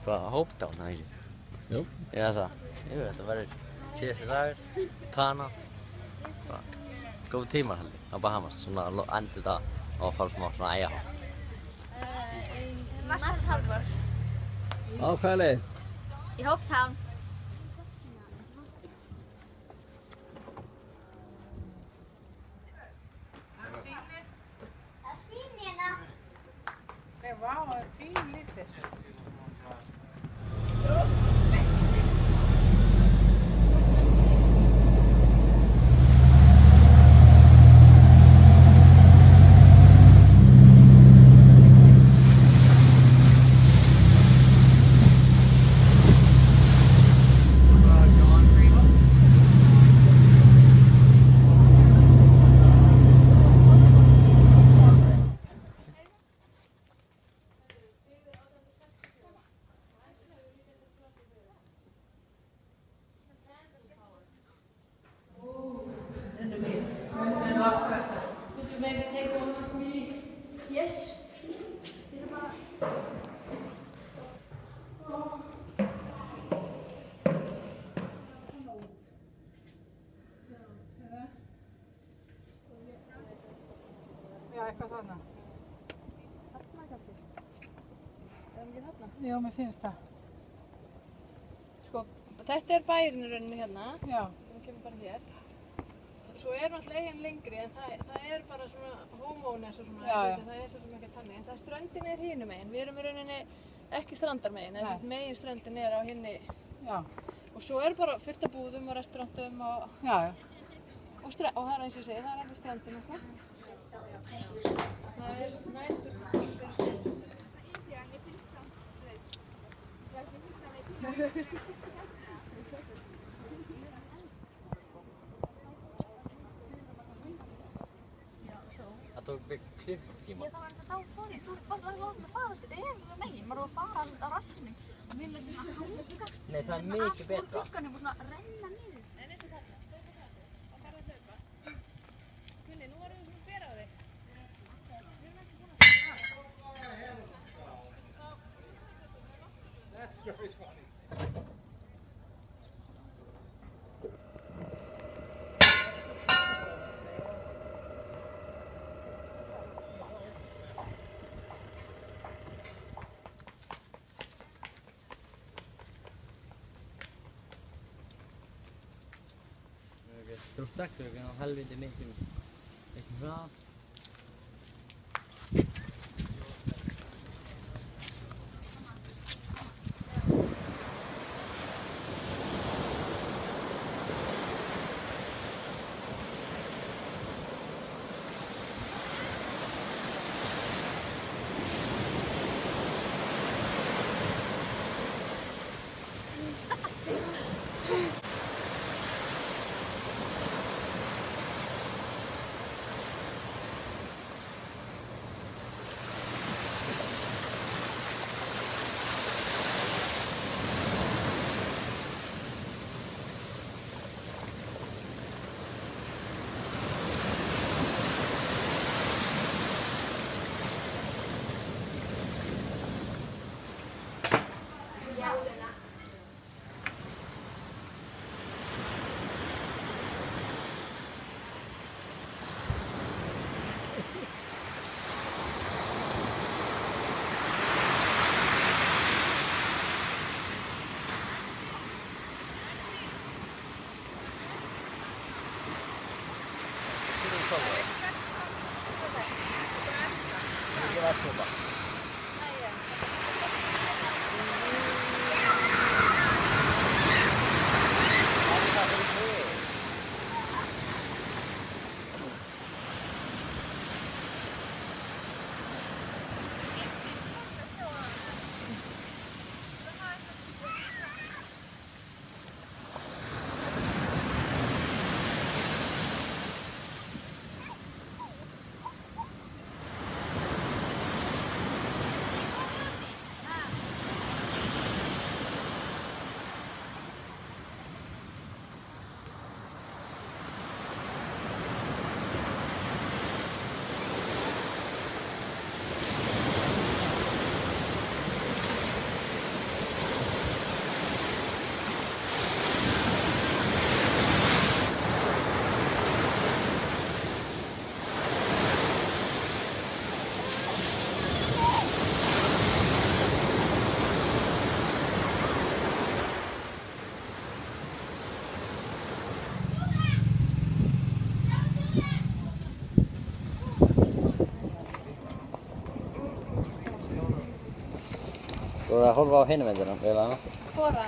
bara Hópdán, það ekki? Jú. Eða það. Jú, þetta verður síðasti dagur, Tana. Góð tímar held ég, á Bahamas, svona endur þetta og að fara svona ægahá. Mars Harbor. Á hvaða leið? Í Hópdán. Vá, það er fín litir. Já, eitthvað þarna. Þarna kannski? Eða ekki þarna? Já, mér finnst það. Sko, þetta er bærinn í rauninni hérna, Já. sem kemur bara hér. Svo er náttúrulega eigin lengri, en það er bara svona Hómónes og svona, Já, já. það er svo sem ekki þannig. En það ströndin er hinum megin, við erum í rauninni ekki strandarmegin, en þess megin ströndin er á hinni. Já. Og svo er bara fullt af búðum og restaurantum og Já. og það er eins og ég segi, það er alveg strandin og hvað. Það er nætur. Það tók mig klukkutíma. Já, það var eins og þá fór ég, þú varst að fara þessi öfuga megin, maður var að fara á rassinu og við lefðum að hanga. Nei, það er mikið betra. Allt úr glugganum og svona renna niður. En eins og þarna, og farðu að hlaupa. Gunni, nú erum við svona bera á þig. Við erum ekki búin að That's very funny. Stórt sagt, við erum á helviti mikið hrað. Þú voru að horfa á hinum myndina, vel að Hvora?